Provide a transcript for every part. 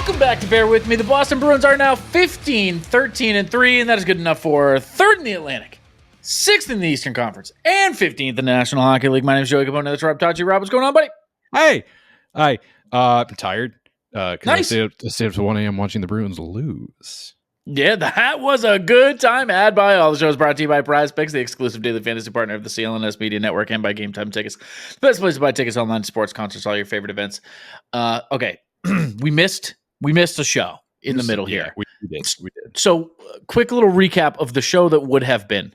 Welcome back to Bear With Me. The Boston Bruins are now 15-13-3, and that is good enough for 3rd in the Atlantic, 6th in the Eastern Conference, and 15th in the National Hockey League. My name is Joey Copponi. That's Rob Tocci. Rob, what's going on, buddy? Hey, I'm tired. Nice. I stayed up to 1 a.m. watching the Bruins lose. Yeah, that was a good time. Ad by all the shows brought to you by PrizePicks, the exclusive daily fantasy partner of the CLNS Media Network, and by GameTime Tickets. The best place to buy tickets online, sports, concerts, all your favorite events. Okay, we missed a show in the middle here. We did. So, quick little recap of the show that would have been.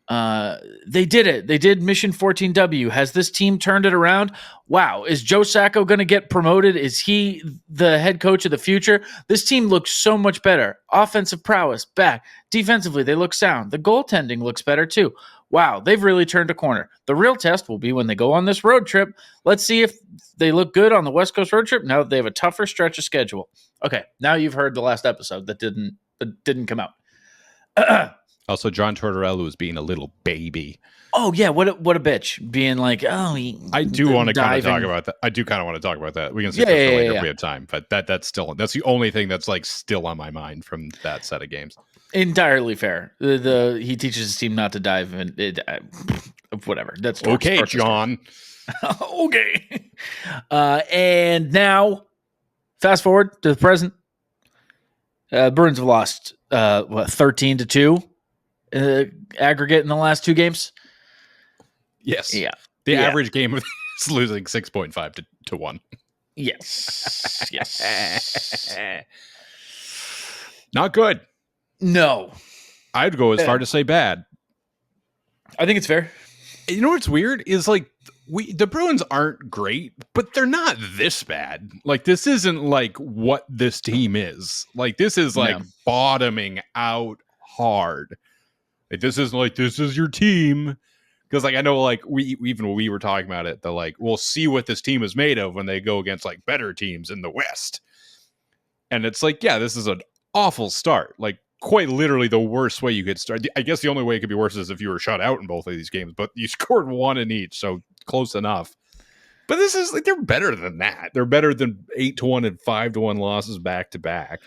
They did it. They did Mission 14W. Has this team turned it around? Wow. Is Joe Sacco going to get promoted? Is he the head coach of the future? This team looks so much better. Offensive prowess, back. Defensively, they look sound. The goaltending looks better too. Wow, they've really turned a corner. The real test will be when they go on this road trip. Let's see if they look good on the West Coast road trip now that they have a tougher stretch of schedule. Okay, now you've heard the last episode that didn't come out. Also, John Tortorella was being a little baby. Oh yeah, what a bitch, being like, oh. I do want to kind of talk about that. I do kind of want to talk about that. We can save that for later if we have time. But that's the only thing that's like still on my mind from that set of games. Entirely fair. He teaches his team not to dive in it. Whatever. That's okay, John. Okay. And now, fast forward to the present. Bruins have lost 13-2 aggregate in the last 2 games. Yes. Yeah. The average game is losing 6.5 to 1. Yes. Yes. Not good. No. I'd go as far to say bad. I think it's fair. You know what's weird is like the Bruins aren't great, but they're not this bad. Like this isn't like what this team is. Like this is like bottoming out hard. Like this isn't like this is your team. Because like I know like we were talking about it, the like we'll see what this team is made of when they go against like better teams in the West. And it's like, yeah, this is an awful start. Like quite literally the worst way you could start. I guess the only way it could be worse is if you were shut out in both of these games, but you scored 1 in each, so close enough. But this is like they're better than that. They're better than 8-1 and 5-1 losses back to back.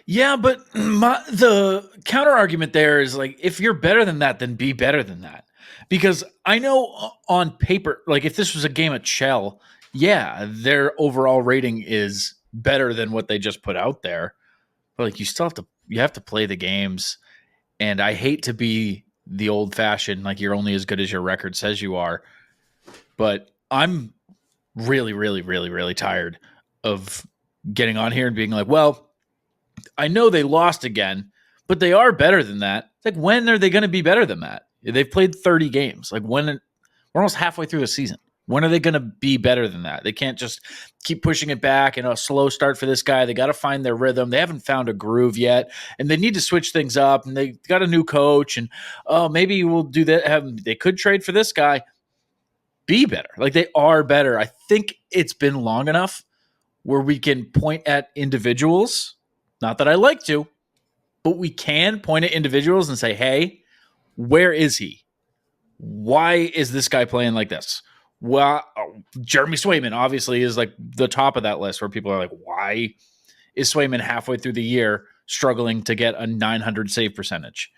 Yeah, but the counter argument there is like if you're better than that, then be better than that. Because I know on paper, like if this was a game at Shell, yeah, their overall rating is better than what they just put out there. But like you have to play the games. And I hate to be the old fashioned, like you're only as good as your record says you are. But I'm really, really, really, really tired of getting on here and being like, well, I know they lost again, but they are better than that. It's like, when are they going to be better than that? They've played 30 games. Like we're almost halfway through the season. When are they going to be better than that? They can't just keep pushing it back and a slow start for this guy. They got to find their rhythm. They haven't found a groove yet, and they need to switch things up. And they got a new coach, and maybe we'll do that. They could trade for this guy. Be better. Like they are better. I think it's been long enough where we can point at individuals. Not that I like to, but we can point at individuals and say, hey, where is he? Why is this guy playing like this? Well, Jeremy Swayman obviously is like the top of that list where people are like, why is Swayman halfway through the year struggling to get a 900 save percentage?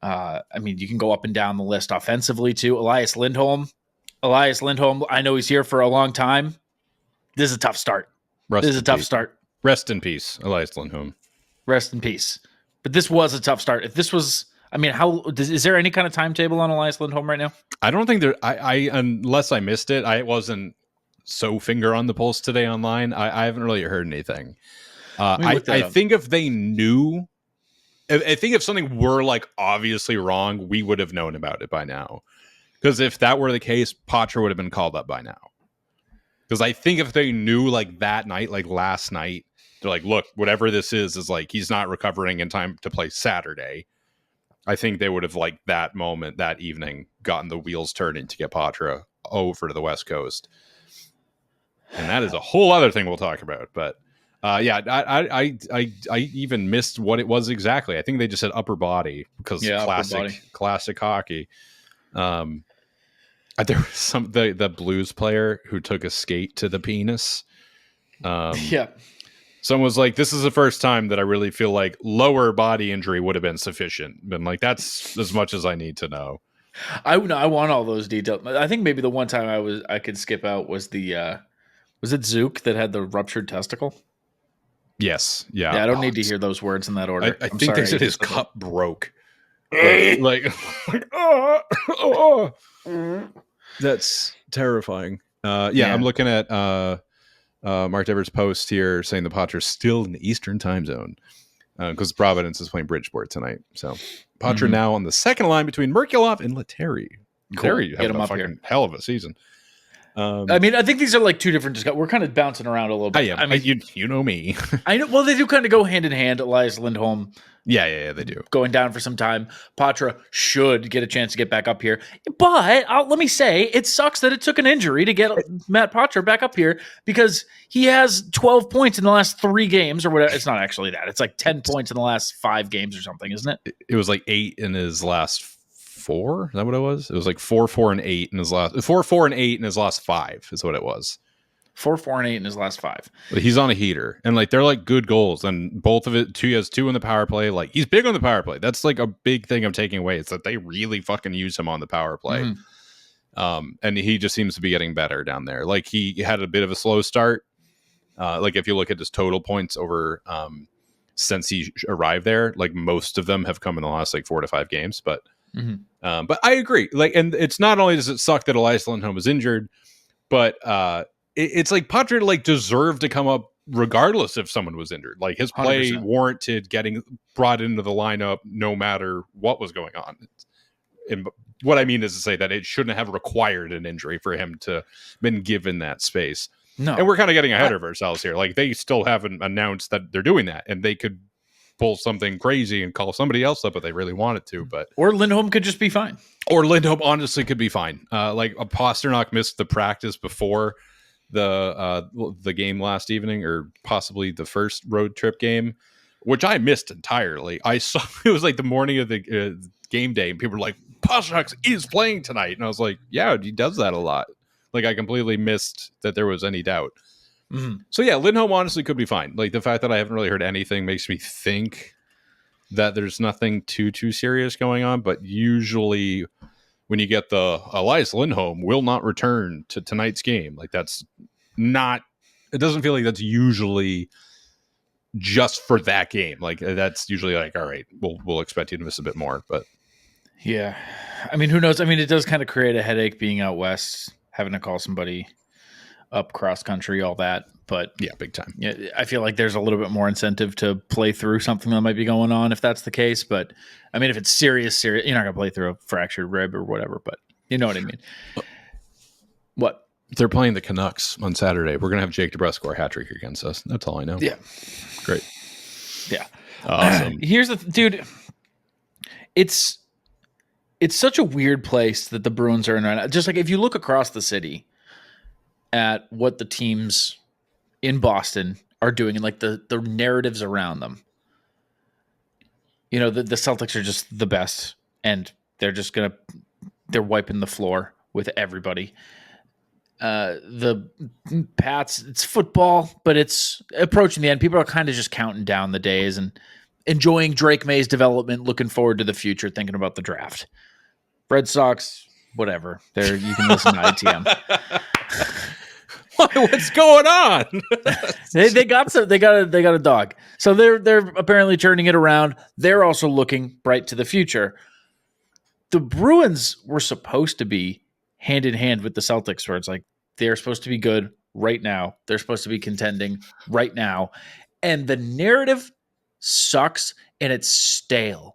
I mean, you can go up and down the list offensively too. Elias Lindholm, I know he's here for a long time. This is a tough start. Rest in peace, Elias Lindholm. Rest in peace. But this was a tough start. If this was, I mean, is there any kind of timetable on Elias Lindholm right now? I don't think there. I unless I missed it, I wasn't so finger on the pulse today online. I haven't really heard anything. I think if they knew, I think if something were like obviously wrong, we would have known about it by now. Because if that were the case, Patra would have been called up by now. Because I think if they knew like that night, like last night, they're like, look, whatever this is like he's not recovering in time to play Saturday. I think they would have like that moment, that evening, gotten the wheels turning to get Patra over to the West Coast. And that is a whole other thing we'll talk about. But yeah, I even missed what it was exactly. I think they just said upper body because classic hockey. There was the blues player who took a skate to the penis. Yeah. Someone was like, this is the first time that I really feel like lower body injury would have been sufficient. Been like, that's as much as I need to know. I want all those details. I think maybe the one time I could skip out was was it Zook that had the ruptured testicle? Yes. Yeah. Yeah, I don't need to hear those words in that order. I think they said his cup broke. like that's terrifying. Yeah, I'm looking at Mark Dever's post here saying the Padres still in the Eastern time zone because Providence is playing Bridgeport tonight. So Padre now on the second line between Merkulov and Letary. Letary having a fucking hell of a season. I mean, I think these are like two different. We're kind of bouncing around a little bit. I mean, you know me. I know. Well, they do kind of go hand in hand. Elias Lindholm. Yeah, they do. Going down for some time. Patra should get a chance to get back up here. But let me say, it sucks that it took an injury to get Matt Patra back up here because he has 12 points in the last 3 games or whatever. It's not actually that. It's like 10 points in the last 5 games or something, isn't it? It was like 8 in his last 4. Is that what it was? It was like 4, 4, and 8 in his last 4, 4, and 8 in his last 5 is what it was. 4, 4, and 8 in his last 5. But he's on a heater, and like they're like good goals, and both of it. He has 2 on the power play. Like he's big on the power play. That's like a big thing I'm taking away. It's that they really fucking use him on the power play, and he just seems to be getting better down there. Like he had a bit of a slow start. Like if you look at his total points over since he arrived there, like most of them have come in the last like 4 to 5 games. But I agree. Like, and it's not only does it suck that Elias Lindholm is injured, but it's like Patra like deserved to come up regardless if someone was injured. Like his play 100%. Warranted getting brought into the lineup no matter what was going on. And what I mean is to say that it shouldn't have required an injury for him to been given that space. No, and we're kind of getting ahead of ourselves here. Like they still haven't announced that they're doing that, and they could pull something crazy and call somebody else up if they really wanted to. But or Lindholm could just be fine. Or Lindholm honestly could be fine. Like Pasternak missed the practice before the game last evening, or possibly the first road trip game, which I missed entirely. I saw it was like the morning of the game day, and people were like, "Pasternak is playing tonight," and I was like, "Yeah, he does that a lot." Like I completely missed that there was any doubt. So yeah, Lindholm honestly could be fine. Like the fact that I haven't really heard anything makes me think that there's nothing too serious going on. But usually, when you get the Elias Lindholm will not return to tonight's game, like that's not. It doesn't feel like that's usually just for that game. Like that's usually like, all right, we'll expect you to miss a bit more. But yeah, I mean, who knows? I mean, it does kind of create a headache being out west, having to call somebody up cross country, all that. But yeah, big time. Yeah, I feel like there's a little bit more incentive to play through something that might be going on if that's the case. But I mean, if it's serious, you're not gonna play through a fractured rib or whatever. But you know what I mean. What? They're playing the Canucks on Saturday. We're gonna have Jake DeBrusk score a hat trick against us. That's all I know. Yeah, great. Yeah, awesome. Here's the dude. It's such a weird place that the Bruins are in right now. Just like if you look across the city at what the teams in Boston are doing and like the narratives around them, you know, the Celtics are just the best and they're wiping the floor with everybody. The Pats, it's football, but it's approaching the end. People are kind of just counting down the days and enjoying Drake May's development, looking forward to the future, thinking about the draft. Red Sox, whatever. You can listen to ITM. What's going on? they got a dog. So they're apparently turning it around. They're also looking bright to the future. The Bruins were supposed to be hand in hand with the Celtics, where it's like they're supposed to be good right now. They're supposed to be contending right now. And the narrative sucks and it's stale.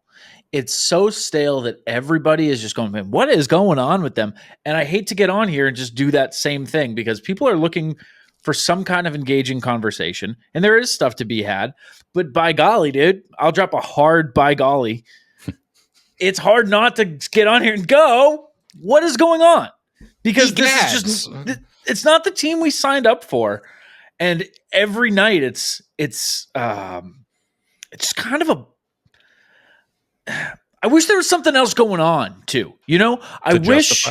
It's so stale that everybody is just going, man, what is going on with them? And I hate to get on here and just do that same thing because people are looking for some kind of engaging conversation. And there is stuff to be had. But by golly, dude, I'll drop a hard by golly. It's hard not to get on here and go, what is going on? Because this is just, it's not the team we signed up for. And every night it's kind of a, I wish there was something else going on too. You know, I wish,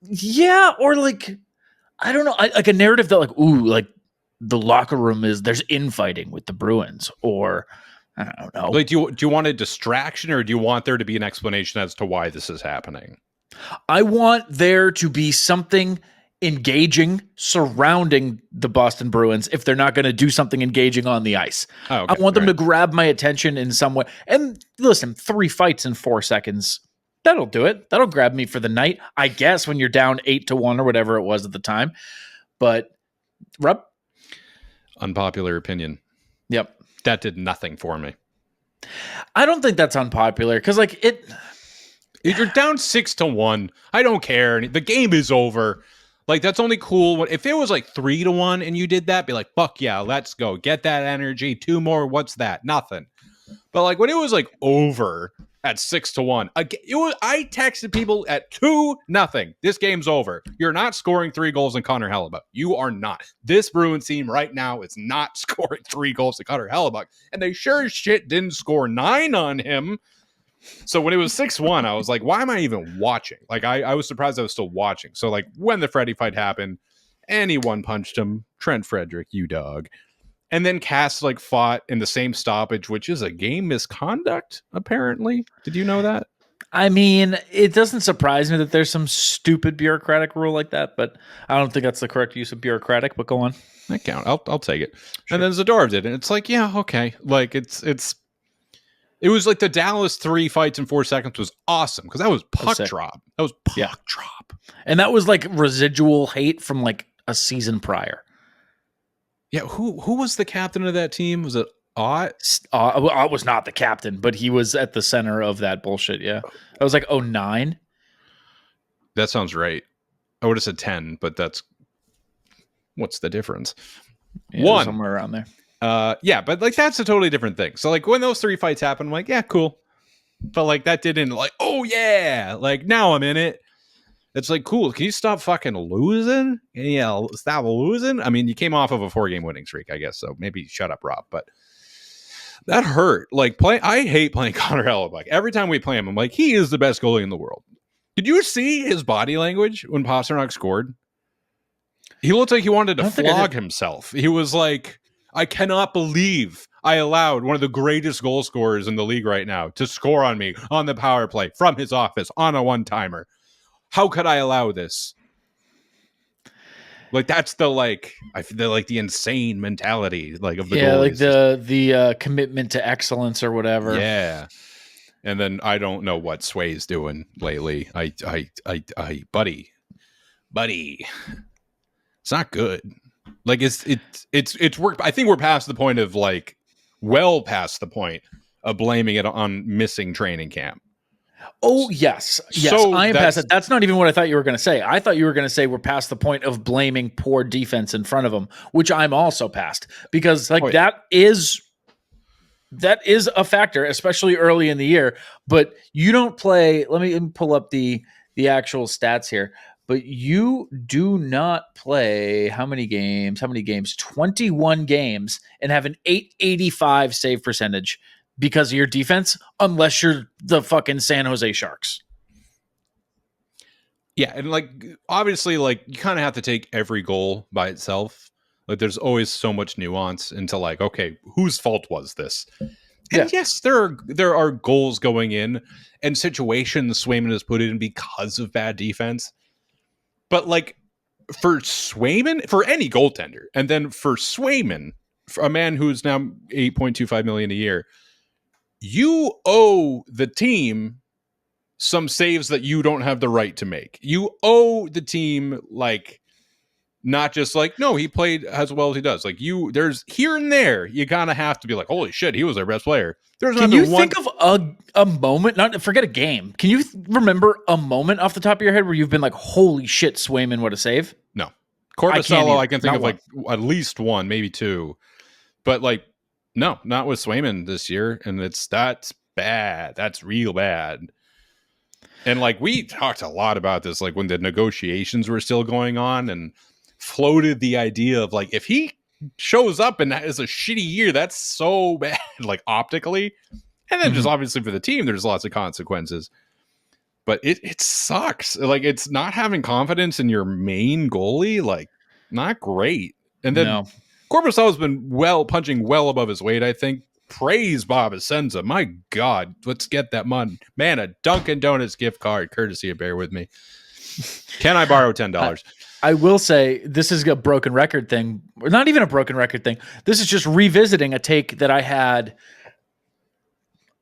yeah, or like, I don't know, like a narrative that like, ooh, like the locker room is there's infighting with the Bruins, or I don't know. Like, do you want a distraction, or do you want there to be an explanation as to why this is happening? I want there to be something engaging surrounding the Boston Bruins if they're not going to do something engaging on the ice. Oh, okay. I want them to grab my attention in some way. And listen, 3 fights in 4 seconds, that'll do it. That'll grab me for the night, I guess, when you're down 8-1 or whatever it was at the time. But, Rob? Unpopular opinion. Yep. That did nothing for me. I don't think that's unpopular because, like, if you're down 6-1, I don't care. The game is over. Like, that's only cool. If it was like 3-1 and you did that, be like, fuck yeah, let's go. Get that energy. 2 more. What's that? Nothing. But like when it was like over at 6-1, I texted people at 2-0. This game's over. You're not scoring 3 goals in Connor Hellebuyck. You are not. This Bruins team right now is not scoring 3 goals to Connor Hellebuyck. And they sure as shit didn't score 9 on him. So when it was 6-1, I was like, why am I even watching? Like, I was surprised I was still watching. So, like, when the Freddie fight happened, anyone punched him. Trent Frederick, you dog. And then Cass, like, fought in the same stoppage, which is a game misconduct, apparently. Did you know that? I mean, it doesn't surprise me that there's some stupid bureaucratic rule like that, but I don't think that's the correct use of bureaucratic, but go on. That count. I'll take it. Sure. And then Zadorov did it. And it's like, yeah, okay. Like, it was like the Dallas 3 fights in 4 seconds was awesome because that was puck drop. That was puck drop. And that was like residual hate from like a season prior. Yeah, who was the captain of that team? Was it Ott? Ott was not the captain, but he was at the center of that bullshit, yeah. That was like 2009. That sounds right. I would have said 10, but what's the difference? Yeah, 1. Somewhere around there. Yeah, but like that's a totally different thing. So like when those 3 fights happen, I'm like, yeah, cool. But like that didn't like, oh yeah, like now I'm in it. It's like, cool. Can you stop fucking losing? Yeah, stop losing. I mean, you came off of a 4-game winning streak, I guess. So maybe shut up, Rob. But that hurt. Like I hate playing Connor Hellebuyck. Every time we play him, I'm like, he is the best goalie in the world. Did you see his body language when Pasternak scored? He looked like he wanted to flog himself. He was like, I cannot believe I allowed one of the greatest goal scorers in the league right now to score on me on the power play from his office on a one-timer. How could I allow this? Like that's the like I feel like the insane mentality like of the goalies. Like the commitment to excellence or whatever. Yeah. And then I don't know what Sway's doing lately. Buddy. It's not good. Like it's worked. I think we're past the point of like well past the point of blaming it on missing training camp. Oh, yes. So I am past it. That's not even what I thought you were going to say. I thought you were going to say we're past the point of blaming poor defense in front of them, which I'm also past because like that is a factor, especially early in the year. But you don't play. Let me pull up the actual stats here. But you do not play how many games? 21 games and have an .885 save percentage because of your defense, unless you're the fucking San Jose Sharks. Yeah, and like obviously, like you kind of have to take every goal by itself. Like there's always so much nuance into like, okay, whose fault was this? And yes, there are goals going in and situations Swayman has put in because of bad defense. But like for Swayman, for any goaltender, and then for Swayman, for a man who's now $8.25 million a year, you owe the team some saves that you don't have the right to make. You owe the team like not just like, no, he played as well as he does. Like there's here and there, you kind of have to be like, holy shit, he was our best player. Can you think of a moment, not forget a game. Can you remember a moment off the top of your head where you've been like, holy shit, Swayman, what a save? No. Corbusello, I can think of like at least one, maybe 2. But like, no, not with Swayman this year. And that's bad. That's real bad. And like, we talked a lot about this, like when the negotiations were still going on and floated the idea of like, if he shows up and that is a shitty year, that's so bad, like optically. And then just obviously for the team, there's lots of consequences. But it sucks. Like it's not having confidence in your main goalie, like not great. And then Korpisalo's been punching well above his weight, I think. Praise Bob Essenza. My God, let's get that man a Dunkin' Donuts gift card, courtesy of Bear With Me. Can I borrow $10? I will say this is a broken record thing, or not even a broken record thing. This is just revisiting a take that I had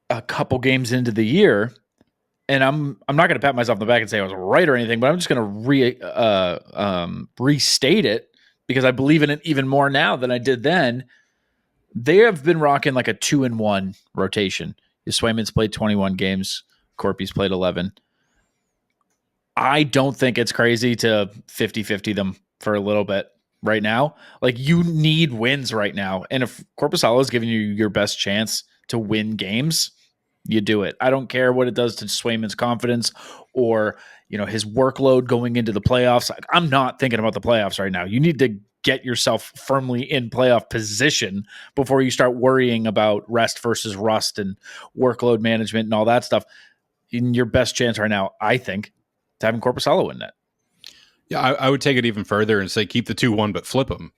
a couple games into the year, and I'm not going to pat myself on the back and say I was right or anything, but I'm just going to restate it because I believe in it even more now than I did then. They have been rocking like a 2-1 rotation. Swayman's played 21 games. Corpy's played 11. I don't think it's crazy to 50-50 them for a little bit right now. Like, you need wins right now. And if Korpisalo is giving you your best chance to win games, you do it. I don't care what it does to Swayman's confidence or, his workload going into the playoffs. I'm not thinking about the playoffs right now. You need to get yourself firmly in playoff position before you start worrying about rest versus rust and workload management and all that stuff. In your best chance right now, I think, to having Korpisalo in net. Yeah, I would take it even further and say keep the 2-1, but flip them.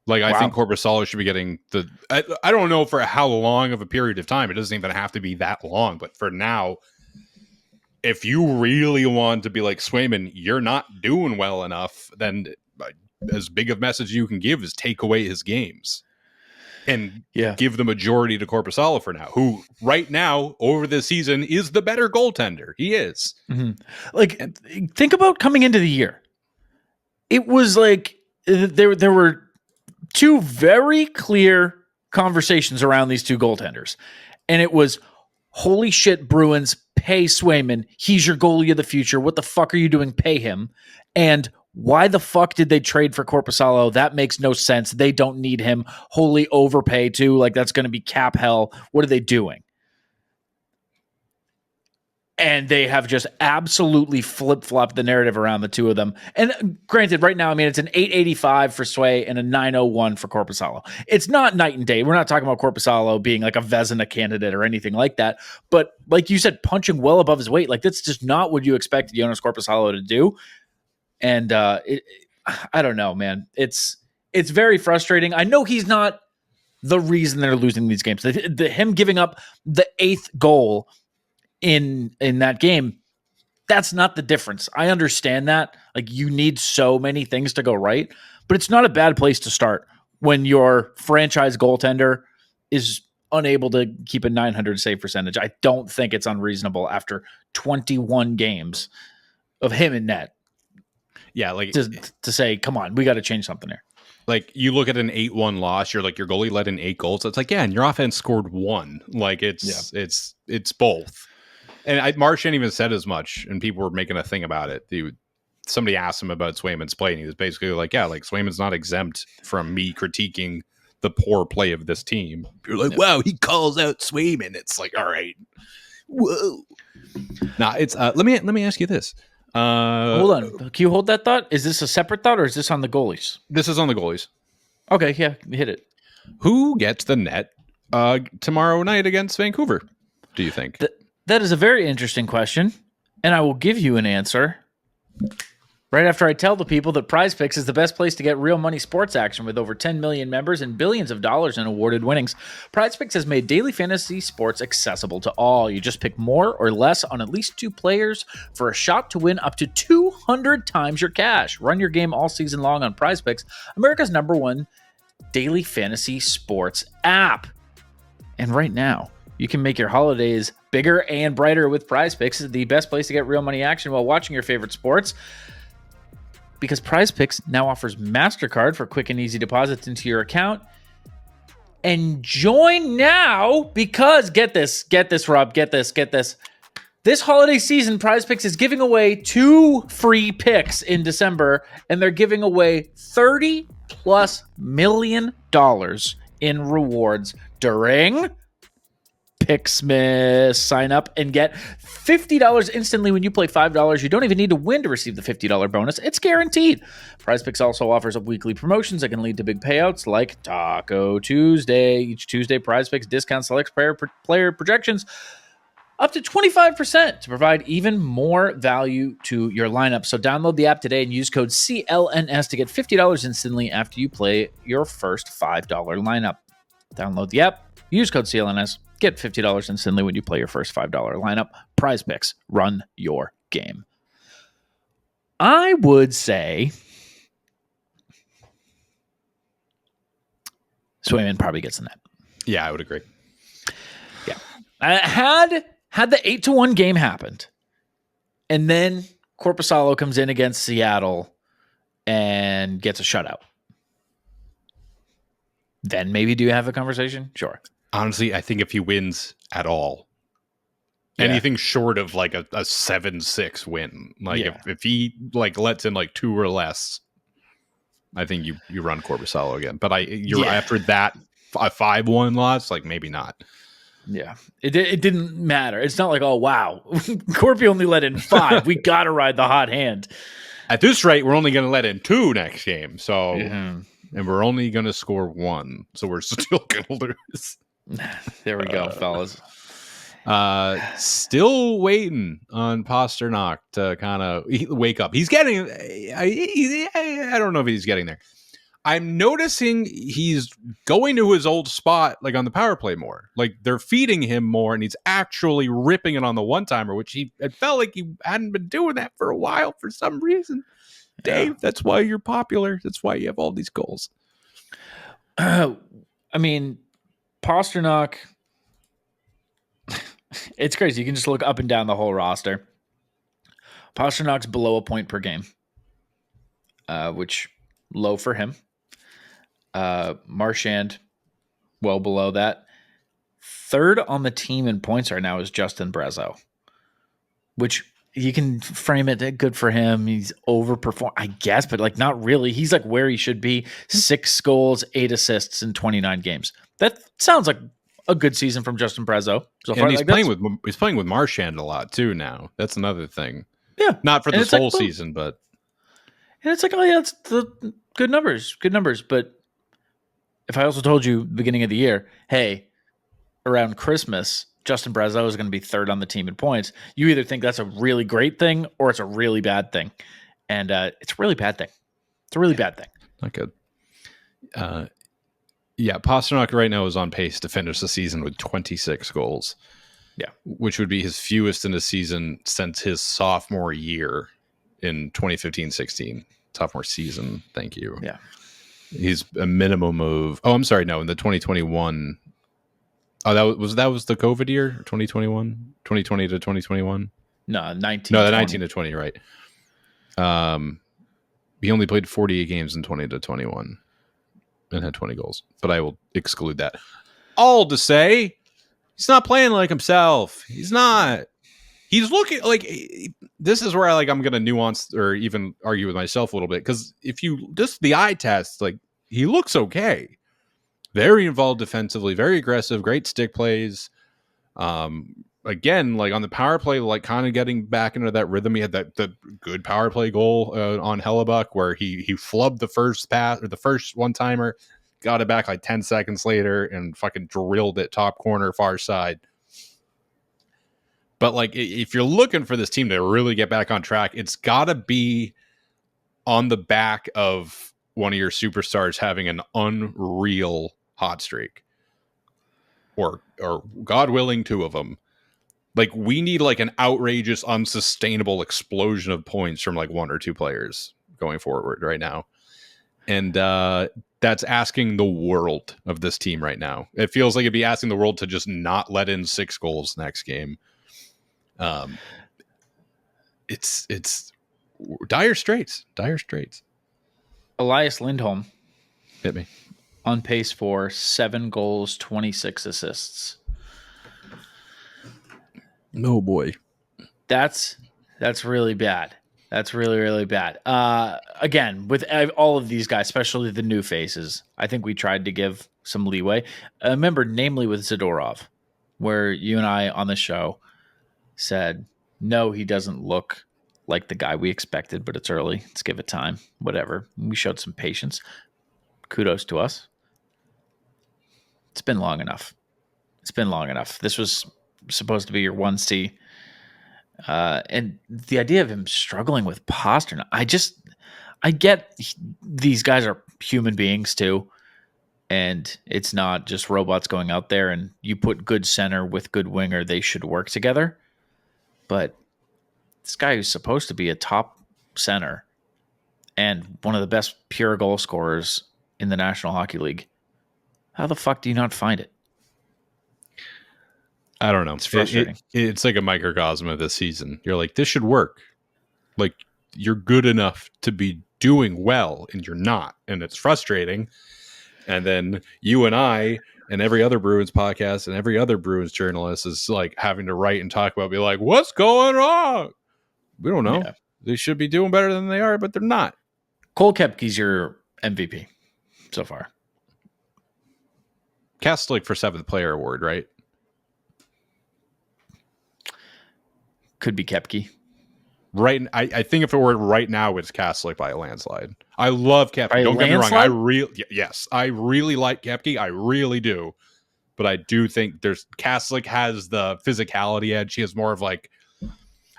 Like, I think Korpisalo should be getting the... I don't know for how long of a period of time. It doesn't even have to be that long. But for now, if you really want to be like Swayman, you're not doing well enough, then as big of a message you can give is take away his games. And give the majority to Korpisalo for now, who right now, over this season, is the better goaltender. He is. Mm-hmm. Like, think about coming into the year. It was like there were two very clear conversations around these two goaltenders. And it was, holy shit, Bruins, pay Swayman. He's your goalie of the future. What the fuck are you doing? Pay him. And why the fuck did they trade for Korpisalo? That makes no sense. They don't need him. Holy overpay too. Like, that's going to be cap hell. What are they doing? And they have just absolutely flip-flopped the narrative around the two of them. And granted, right now, I mean, it's an 885 for Sway and a 901 for Korpisalo. It's not night and day. We're not talking about Korpisalo being like a Vezina candidate or anything like that. But like you said, punching well above his weight, like, that's just not what you expected Jonas Korpisalo to do. And I don't know, man. It's very frustrating. I know he's not the reason they're losing these games. Him giving up the 8th goal in that game, that's not the difference. I understand that. Like, you need so many things to go right, but it's not a bad place to start when your franchise goaltender is unable to keep a .900 save percentage. I don't think it's unreasonable after 21 games of him in net. Yeah, like to say, come on, we got to change something here. Like, you look at an 8-1 loss, you're like, your goalie let in 8 goals. It's like, yeah, and your offense scored 1. Like, it's both. And Marchand even said as much, and people were making a thing about it. Somebody asked him about Swayman's play, and he was basically like, yeah, like, Swayman's not exempt from me critiquing the poor play of this team. You're like, wow, he calls out Swayman. It's like, all right, whoa. Nah, it's let me ask you this. Hold on. Can you hold that thought? Is this a separate thought, or is this on the goalies? This is on the goalies. Okay, yeah, hit it. Who gets the net tomorrow night against Vancouver, do you think? That is a very interesting question, and I will give you an answer right after I tell the people that PrizePicks is the best place to get real money sports action with over 10 million members and billions of dollars in awarded winnings. PrizePicks has made daily fantasy sports accessible to all. You just pick more or less on at least 2 players for a shot to win up to 200 times your cash. Run your game all season long on PrizePicks, America's #1 daily fantasy sports app. And right now, you can make your holidays bigger and brighter with PrizePicks, the best place to get real money action while watching your favorite sports. Because PrizePicks now offers MasterCard for quick and easy deposits into your account. And join now because, get this, Rob, get this. This holiday season, PrizePicks is giving away 2 free picks in December, and they're giving away $30+ million in rewards during Picksmith. Sign up and get $50 instantly when you play $5. You don't even need to win to receive the $50 bonus. It's guaranteed. PrizePicks also offers up weekly promotions that can lead to big payouts like Taco Tuesday. Each Tuesday, PrizePicks discounts select player projections up to 25% to provide even more value to your lineup. So download the app today and use code CLNS to get $50 instantly after you play your first $5 lineup. Download the app, use code CLNS, get $50 instantly when you play your first $5 lineup. PrizePicks, run your game. I would say Swayman probably gets in that. Yeah, I would agree. Yeah. Had the 8-1 game happened, and then Korpisalo comes in against Seattle and gets a shutout, then maybe do you have a conversation? Sure. Honestly, I think if he wins at all, anything short of like a 7-6 win, like if he like lets in like 2 or less, I think you run Korpisalo again. But after that a 5-1 loss, like maybe not. Yeah, it didn't matter. It's not like, oh, wow, Corpy only let in 5. We got to ride the hot hand. At this rate, we're only going to let in 2 next game. So, and we're only going to score 1. So we're still going to lose. There we go, fellas. Still waiting on Pasternak to kind of wake up. He's getting, I don't know if he's getting there. I'm noticing he's going to his old spot, like on the power play more. Like they're feeding him more, and he's actually ripping it on the one-timer, which it felt like he hadn't been doing that for a while for some reason. Dave, that's why you're popular. That's why you have all these goals. I mean, Pasternak, it's crazy. You can just look up and down the whole roster. Pasternak's below a point per game, which low for him. Marchand, well below that. Third on the team in points right now is Justin Brazeau, which you can frame it good for him. He's overperformed, I guess, but like not really. He's like where he should be. 6 goals, 8 assists in 29 games. That sounds like a good season from Justin Brazeau. So and he's playing with Marchand a lot too now. That's another thing. Yeah, not for this whole season, but and it's like, oh yeah, it's the good numbers. But if I also told you beginning of the year, hey, around Christmas, Justin Brazeau is going to be third on the team in points, you either think that's a really great thing or it's a really bad thing. And it's a really bad thing. It's a really bad thing. Not good. Pasternak right now is on pace to finish the season with 26 goals. Yeah. Which would be his fewest in a season since his sophomore year in 2015-16. Sophomore season. Thank you. Yeah. He's a minimum of in the 2021. Oh, that was the COVID year, 2021, 2020 to 2021. No, 19. No, the 19 to 20, right? He only played 48 games in 20 to 21 and had 20 goals. But I will exclude that. All to say, he's not playing like himself. He's not. He's looking like, this is where I'm going to nuance or even argue with myself a little bit, because if you just the eye test, like he looks okay, very involved defensively, very aggressive, great stick plays. Again, like on the power play, like kind of getting back into that rhythm. He had the good power play goal on Hellebuck where he flubbed the first pass or the first one timer, got it back like 10 seconds later and fucking drilled it top corner far side. But like, if you're looking for this team to really get back on track, it's got to be on the back of one of your superstars having an unreal hot streak, or God willing, 2 of them. Like, we need like an outrageous, unsustainable explosion of points from like 1 or 2 players going forward right now, and that's asking the world of this team right now. It feels like it'd be asking the world to just not let in 6 goals next game. It's dire straits. Elias Lindholm hit me on pace for 7 goals, 26 assists. No boy. That's really bad. That's really, really bad. Again, with all of these guys, especially the new faces, I think we tried to give some leeway. Remember, namely with Zadorov, where you and I on the show said, no, he doesn't look like the guy we expected, but it's early. Let's give it time. Whatever. We showed some patience. Kudos to us. It's been long enough. This was supposed to be your 1C. And the idea of him struggling with Pastrnak, I get these guys are human beings too. And it's not just robots going out there, and you put good center with good winger, they should work together. But this guy who's supposed to be a top center and one of the best pure goal scorers in the National Hockey League, how the fuck do you not find it? I don't know. It's frustrating. It's like a microcosm of this season. You're like, this should work. Like, you're good enough to be doing well, and you're not. And it's frustrating. And then you and I and every other Bruins podcast and every other Bruins journalist is like having to write and talk about, be like, what's going on? We don't know. Yeah. They should be doing better than they are, but they're not. Cole Koepke's your MVP so far. Kastelic for 7th player award, right? Could be Koepke. Right, I think if it were right now, it's Kastelic by a landslide. I love Koepke. Don't get me wrong. I really like Koepke. I really do. But I do think Kastelic has the physicality edge. He has more of like,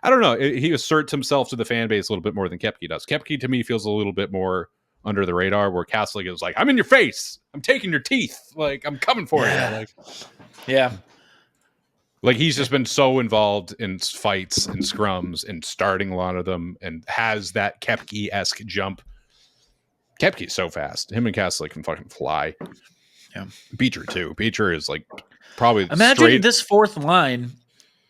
I don't know. He asserts himself to the fan base a little bit more than Koepke does. Koepke to me feels a little bit more under the radar, where Kastelic is like, I'm in your face. I'm taking your teeth. Like, I'm coming for you. Like, yeah. Like, he's just been so involved in fights and scrums and starting a lot of them, and has that Koepke-esque jump. Koepke's so fast. Him and Kastelic can fucking fly. Yeah. Beecher, too. Beecher is like probably imagine this fourth line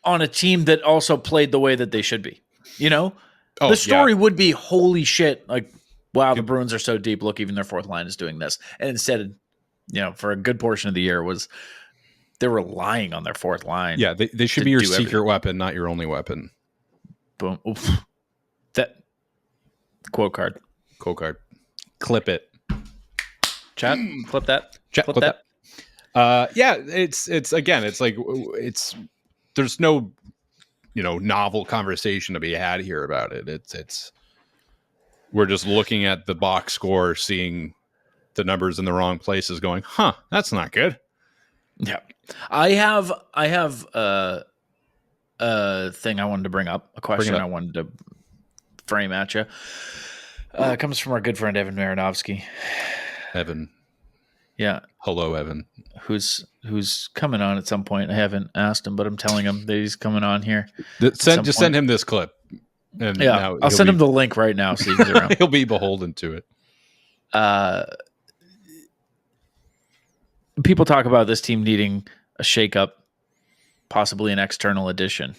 on a team that also played the way that they should be. You know? The story would be, holy shit, like, wow, the Bruins are so deep. Look, even their fourth line is doing this. And instead, for a good portion of the year was they're relying on their fourth line. Yeah, they should be your secret weapon, not your only weapon. Boom. Oof. That quote card. Clip it. Chat. Clip that. Chat. Clip that. It's like there's no novel conversation to be had here about it. It's we're just looking at the box score, seeing the numbers in the wrong places, going, that's not good. Yeah. I have a thing I wanted to bring up, a question I wanted to frame at you. It comes from our good friend Evan Marinofski. Evan. Yeah. Hello, Evan. Who's coming on at some point. I haven't asked him, but I'm telling him that he's coming on here. Send him this clip. And I'll send him the link right now so he can get around. He'll be beholden to it. People talk about this team needing a shakeup, possibly an external addition.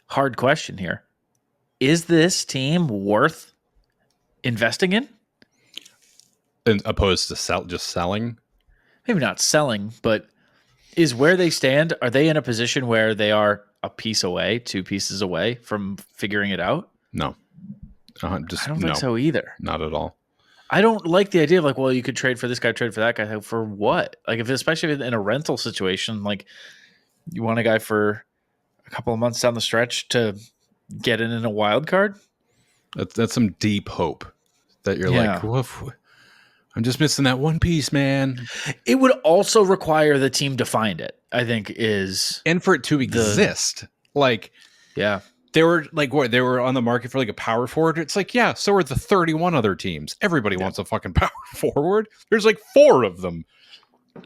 Hard question here. Is this team worth investing in? As opposed to just selling? Maybe not selling, but is where they stand, are they in a position where they are a piece away, 2 pieces away from figuring it out? No. I don't think so either. Not at all. I don't like the idea of like, well, you could trade for this guy, trade for that guy. For what? Like, especially in a rental situation, like you want a guy for a couple of months down the stretch to get in a wild card? That's some deep hope that you're like, woof, I'm just missing that one piece, man. It would also require the team to find it, I think, and for it to exist. Like, yeah. They were like, what? They were on the market for like a power forward. It's like, yeah, so are the 31 other teams. Everybody wants a fucking power forward. There's like 4 of them.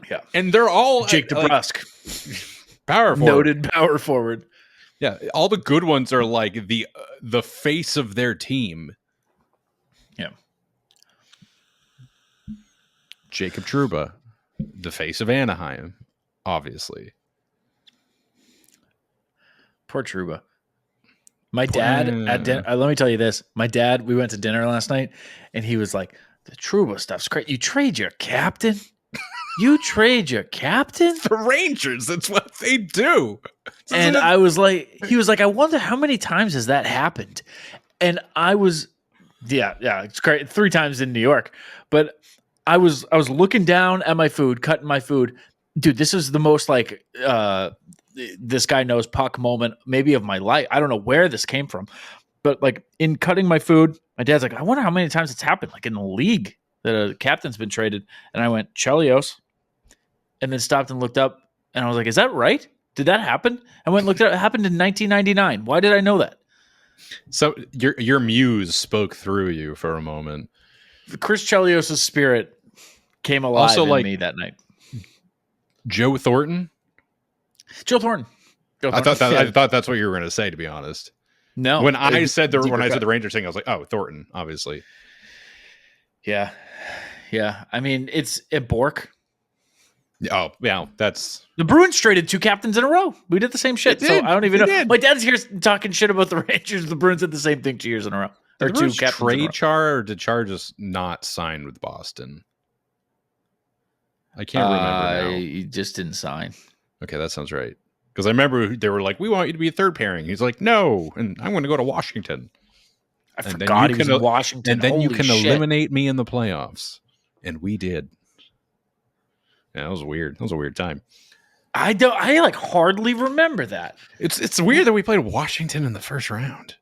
Yeah. And they're all Jake DeBrusk. Power forward. Noted power forward. Yeah. All the good ones are like the face of their team. Yeah. Jacob Trouba, the face of Anaheim, obviously. Poor Trouba. My dad at dinner, let me tell you this. My dad, we went to dinner last night, and he was like, the Trouba stuff's great. You trade your captain? You trade your captain? The Rangers, that's what they do. And I was like, he was like, I wonder how many times has that happened? And I was, yeah, it's great. 3 times in New York. But I was looking down at my food, cutting my food. Dude, this is the most like, this guy knows puck moment maybe of my life. I don't know where this came from, but like in cutting my food, my dad's like, I wonder how many times it's happened like in the league that a captain's been traded. And I went Chelios and then stopped and looked up And I was like, is that right? Did that happen? I went and looked at it. It happened in 1999. Why did I know that? So your muse spoke through you for a moment. Chris Chelios' spirit came alive Also, in me that night. Joe Thornton? Joe Thornton. I thought that's what you were going to say, to be honest. No. When I said the Rangers thing, I was like, oh, Thornton, obviously. Yeah. Yeah. I mean, it's a Bork. Oh, yeah. That's the Bruins traded 2 captains in a row. We did the same shit. So I don't even know. My dad's here talking shit about the Rangers. The Bruins did the same thing 2 years in a row. Or 2 captains. Trade Char, or did Char just not sign with Boston? I can't remember now. He just didn't sign. Okay, that sounds right. Because I remember they were like, we want you to be a third pairing. He's like, no, and I'm going to go to Washington. I forgot he was in Washington. And then you can eliminate me in the playoffs. And we did. Yeah, that was weird. That was a weird time. I hardly remember that. It's weird that we played Washington in the first round.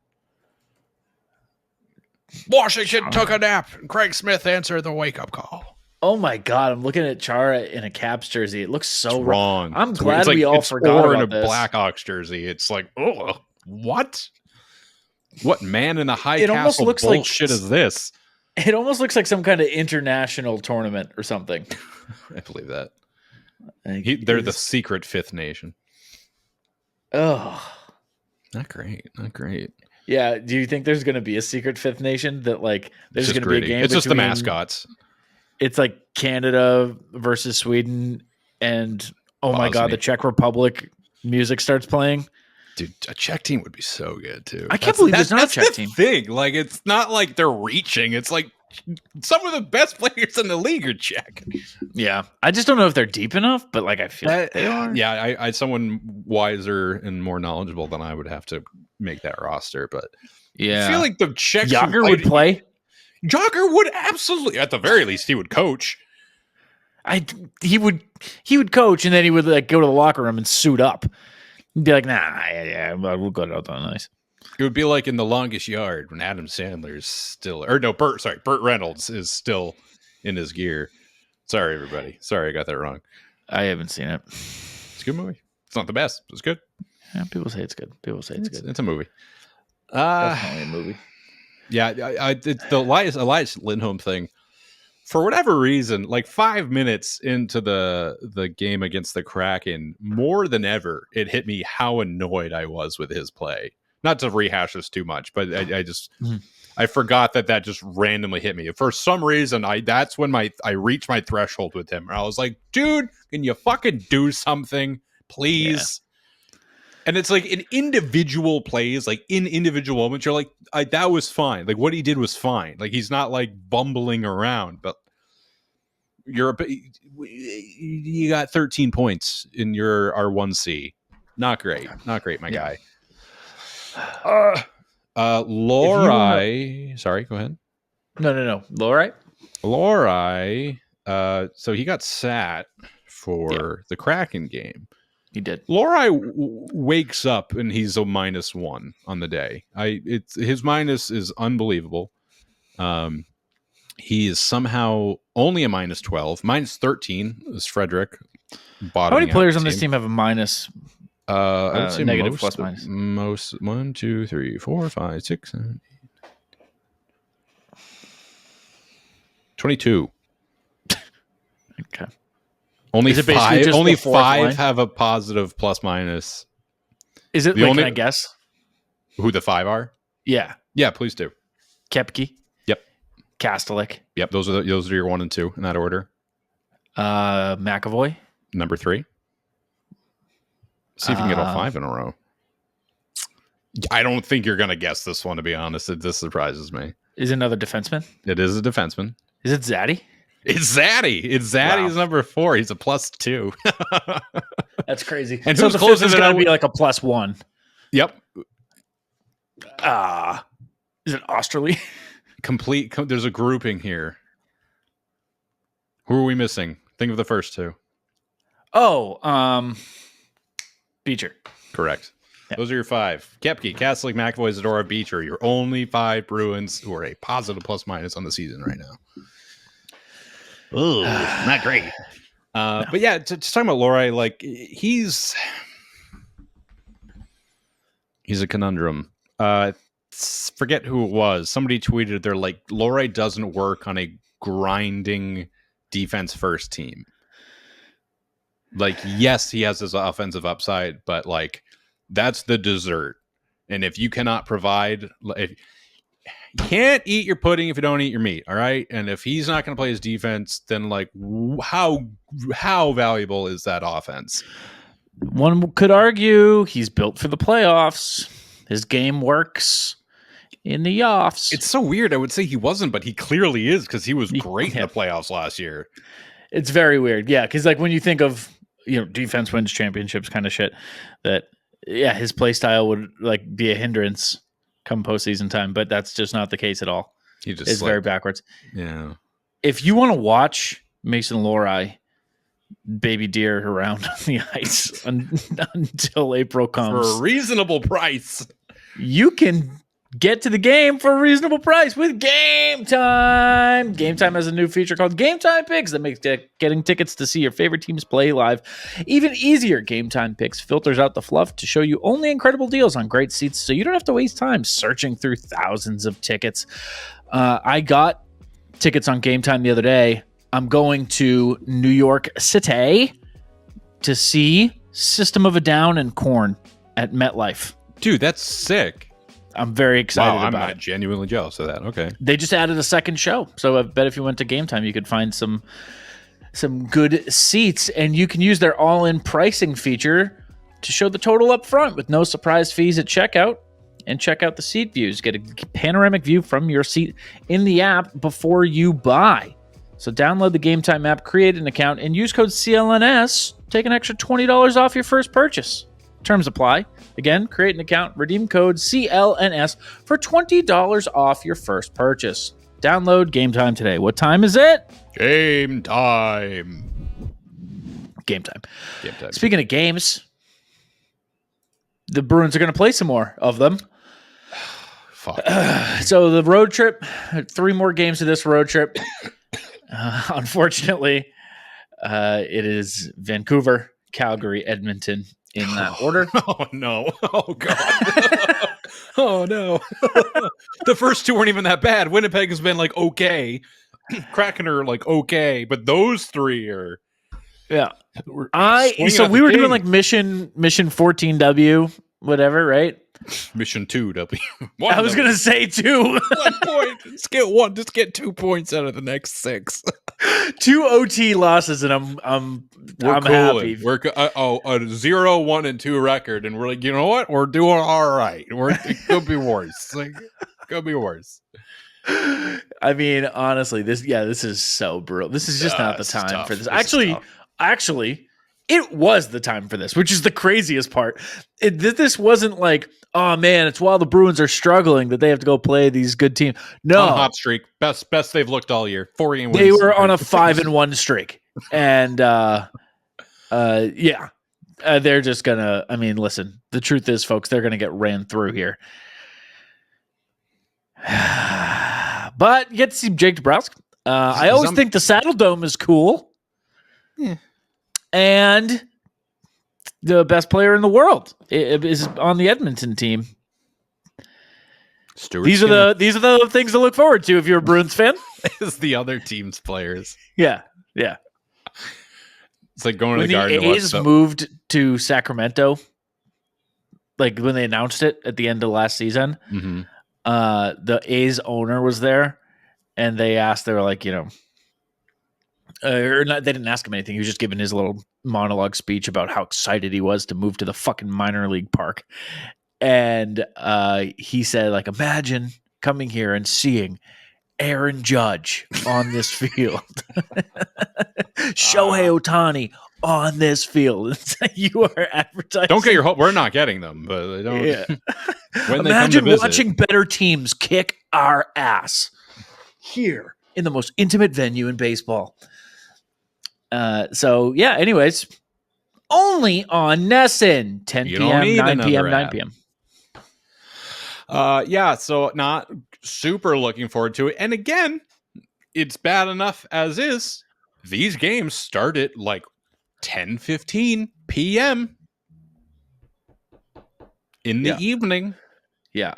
Washington took a nap, and Craig Smith answered the wake-up call. Oh my God! I'm looking at Chara in a Caps jersey. It looks so wrong. I'm glad we all forgot about this. In a Blackhawks jersey, it's like, oh, what? What man in the high castle bullshit is this? It almost looks like some kind of international tournament or something. I believe that. They're the secret fifth nation. Oh, not great. Not great. Yeah. Do you think there's going to be a secret fifth nation that there's going to be a game? It's just the mascots. It's like Canada versus Sweden, and my God, the Czech Republic music starts playing. Dude, a Czech team would be so good too. I can't believe there's not a Czech team. Like, it's not like they're reaching. It's like some of the best players in the league are Czech. Yeah, I just don't know if they're deep enough, but I feel like they are. Yeah, I someone wiser and more knowledgeable than I would have to make that roster. But yeah, I feel like the Czechs Jagger would play. Jagger would absolutely, at the very least, he would coach. He would coach, and then he would go to the locker room and suit up. He'd be like, nah, we'll go out on ice. It would be like in The Longest Yard when Adam Sandler is still, Burt Reynolds is still in his gear. Sorry, everybody. Sorry, I got that wrong. I haven't seen it. It's a good movie. It's not the best, but it's good. Yeah, people say it's good. It's good. It's a movie. Definitely a movie. Yeah, it's the Elias Lindholm thing. For whatever reason, 5 minutes into the game against the Kraken, more than ever, it hit me how annoyed I was with his play. Not to rehash this too much, but I just I forgot that just randomly hit me. For some reason, that's when I reached my threshold with him. I was like, dude, can you fucking do something, please? Yeah. And it's like in individual plays, in individual moments, you're like, that was fine. What he did was fine. He's not bumbling around, but you got 13 points in your R1C. Not great, my guy. Lori. Sorry, go ahead. No. Lori. So he got sat for the Kraken game. He did. Lori wakes up and he's a -1 on the day. His minus is unbelievable. He is somehow only a -12. -13 is Frederick. How many players on this team have a minus? I would say negative plus minus. Most 1, 2, 3, 4, 5, 6, 7, 8. 22. Okay. Only five have a positive plus minus. Is it? Can I guess who the 5 are? Yeah. Yeah, please do. Kepke. Yep. Kastelik. Yep. Those are your 1 and 2 in that order. McAvoy. Number 3. See if you can get all 5 in a row. I don't think you're going to guess this one, to be honest. This surprises me. Is it another defenseman? It is a defenseman. Is it Zaddy? It's Zaddy. Zaddy's number 4. He's a +2. That's crazy. And so the fifth is going to be a +1. Yep. Is it Osterley? There's a grouping here. Who are we missing? Think of the first 2. Beecher. Correct. Yep. Those are your 5. Kepke, Kastelik, McAvoy, Zadora, Beecher. Your only 5 Bruins who are a positive plus minus on the season right now. Ooh, not great. But yeah, just talking about Lohrei, like he's a conundrum. Forget who it was. Somebody tweeted they're like, Lohrei doesn't work on a grinding defense first team. Like, yes, he has his offensive upside, but like that's the dessert. And if you cannot provide, if you can't eat your pudding if you don't eat your meat, all right? And if he's not going to play his defense, then like how valuable is that offense? One could argue he's built for the playoffs. His game works in the offs. It's so weird. I would say he wasn't, but he clearly is because he was great in the playoffs last year. It's very weird. Yeah, because like when you think of, defense wins championships kind of shit, that, his play style would like be a hindrance come postseason time, but that's just not the case at all. It's very backwards. Yeah. If you want to watch Mason Lohrei baby deer around on the ice until April comes for a reasonable price, you can get to the game for a reasonable price with GameTime. GameTime has a new feature called GameTime Picks that makes getting tickets to see your favorite teams play live even easier. GameTime Picks filters out the fluff to show you only incredible deals on great seats, so you don't have to waste time searching through thousands of tickets. I got tickets on GameTime the other day. I'm going to New York City to see System of a Down and Korn at MetLife. Dude, that's sick. I'm very excited about it. I'm genuinely jealous of that. Okay. They just added a second show. So I bet if you went to GameTime, you could find some good seats, and you can use their all-in pricing feature to show the total up front with no surprise fees at checkout, and check out the seat views. Get a panoramic view from your seat in the app before you buy. So download the GameTime app, create an account, and use code CLNS. Take an extra $20 off your first purchase. Terms apply. Again, create an account, redeem code CLNS for $20 off your first purchase. Download GameTime today. What time is it? Game time. Game time. Speaking of games, the Bruins are going to play some more of them. Fuck. So the road trip, 3 more games of this road trip. Unfortunately, it is Vancouver, Calgary, Edmonton in that order. Oh, no. Oh, God. Oh, no. The first 2 weren't even that bad. Winnipeg has been like, okay. Kraken are like, okay. But those 3 are... Yeah. So we were doing like mission 14W, whatever, right? Mission 2W. I was going to say 2. 1 point. Let's get 1. Just get 2 points out of the next 6. 2 OT losses, and I'm happy. We're a 0, 1, and 2 record, and we're like, you know what? We're doing all right. It could be worse. Could be worse. I mean, honestly, this is so brutal. This is just not the time for this. Actually, it was the time for this, which is the craziest part. This wasn't like, oh man, it's while the Bruins are struggling that they have to go play these good teams. No, on a hot streak, best they've looked all year. 4-game wins. They were on a 5-1 streak, and they're just gonna. I mean, listen, the truth is, folks, they're gonna get ran through here. But you get to see Jake DeBrusk. I always think the Saddle Dome is cool. Yeah. And the best player in the world is on the Edmonton team. These are the things to look forward to if you're a Bruins fan. Is the other team's players. Yeah. It's like going to the Garden. When the A's moved to Sacramento, like when they announced it at the end of last season, the A's owner was there, and they were like, they didn't ask him anything. He was just giving his little monologue speech about how excited he was to move to the fucking minor league park. And he said, like, imagine coming here and seeing Aaron Judge on this field. Shohei Ohtani on this field. You are advertising. Don't get your hope. We're not getting them, but they don't. Yeah. When imagine watching better teams kick our ass here in the most intimate venue in baseball. Anyways, only on Nessun, 10 p.m., 9 p.m., 9 p.m. So not super looking forward to it. And again, it's bad enough as is. these games start at like 10:15 p.m. in the evening. Yeah.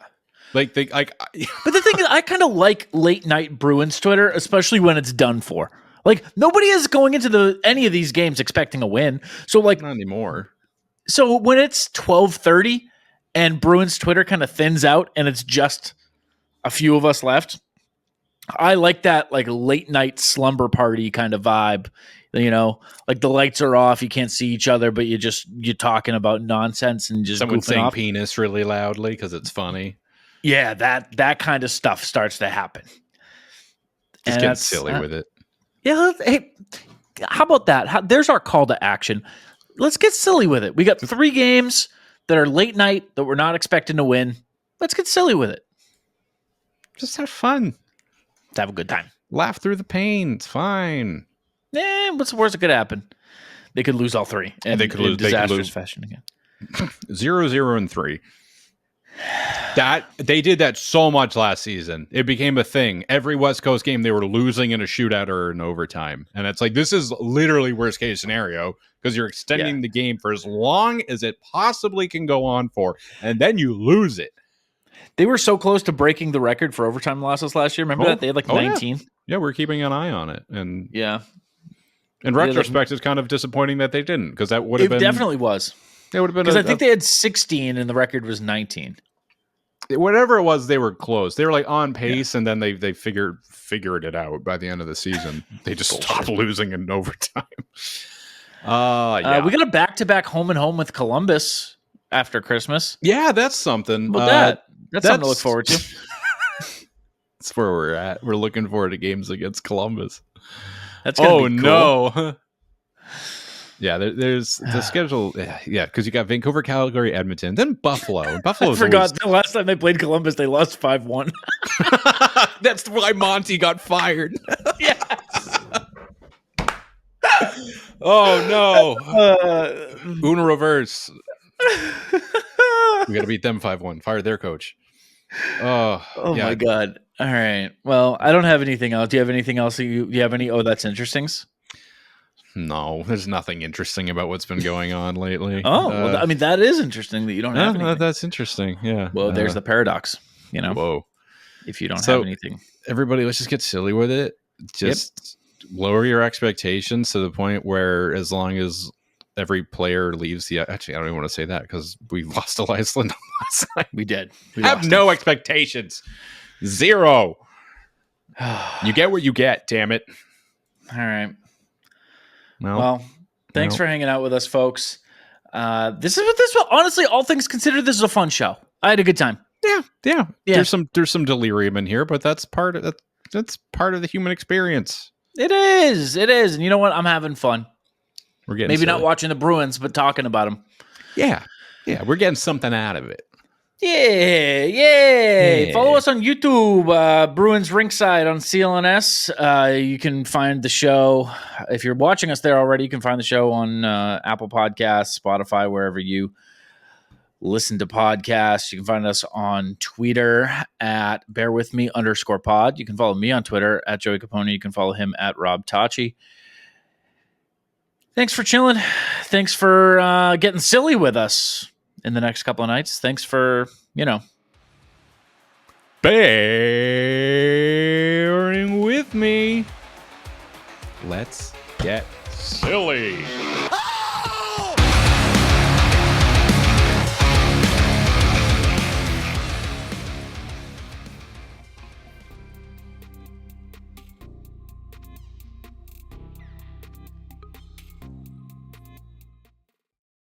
But the thing is, I kind of like late night Bruins Twitter, especially when it's done for. Like, nobody is going into any of these games expecting a win. So, like, not anymore. So when it's 12:30 and Bruins Twitter kind of thins out and it's just a few of us left, I like that like late night slumber party kind of vibe. You know, like the lights are off, you can't see each other, but you're talking about nonsense and just someone saying off. penis really loudly because it's funny. Yeah, that kind of stuff starts to happen. Just getting silly with it. Yeah, hey, how about that? There's our call to action. Let's get silly with it. We got 3 games that are late night that we're not expecting to win. Let's get silly with it. Just have fun. Let's have a good time. Laugh through the pain. It's fine. What's the worst that could happen? They could lose all 3. And they could lose disastrous fashion again. 0-0-3. That they did that so much last season. It became a thing. Every West Coast game they were losing in a shootout or in overtime. And it's like, this is literally worst case scenario because you're extending the game for as long as it possibly can go on for, and then you lose it. They were so close to breaking the record for overtime losses last year. Remember that? They had like 19. Yeah, we're keeping an eye on it. And in Yeah, retrospect, it's kind of disappointing that they didn't, because that would have been... It definitely was. It would have been... Because I think they had 16 and the record was 19. Whatever it was, they were close. They were like on pace, and then they figured it out by the end of the season. They just stopped losing in overtime. We got a back-to-back home and home with Columbus after Christmas. Yeah, that's something. That's something to look forward to. That's where we're at. We're looking forward to games against Columbus. That's gonna be cool. No. Yeah, there's the schedule. Yeah, because you got Vancouver, Calgary, Edmonton, then Buffalo. Buffalo. I forgot the last time they played Columbus, they lost 5-1. That's why Monty got fired. Yes. Oh no. Uno reverse. We got to beat them 5-1. Fire their coach. Oh my God. All right. Well, I don't have anything else. Do you have anything else? Do you have any? Oh, that's interesting. No, there's nothing interesting about what's been going on lately. Well, I mean, that is interesting that you don't have anything. That's interesting. Yeah. Well, there's the paradox, you know. Whoa. If you don't have anything. Everybody, let's just get silly with it. Just lower your expectations to the point where, as long as every player leaves actually, I don't even want to say that because we lost to Iceland last night. We did. We have no expectations. 0. You get what you get, damn it. All right. Well, thanks for hanging out with us, folks. This is honestly, all things considered, this is a fun show. I had a good time. Yeah. There's some delirium in here, but that's part of the human experience. It is, and you know what? I'm having fun. We're getting maybe silly. not watching the Bruins, but talking about them. Yeah, we're getting something out of it. Yeah. Follow us on YouTube, Bruins Rinkside on CLNS. You can find the show. If you're watching us there already, you can find the show on Apple Podcasts, Spotify, wherever you listen to podcasts. You can find us on Twitter at bearwithme_pod. You can follow me on Twitter at Joey Copponi. You can follow him at Rob Tocci. Thanks for chilling. Thanks for getting silly with us in the next couple of nights. Thanks for, bearing with me. Let's get silly.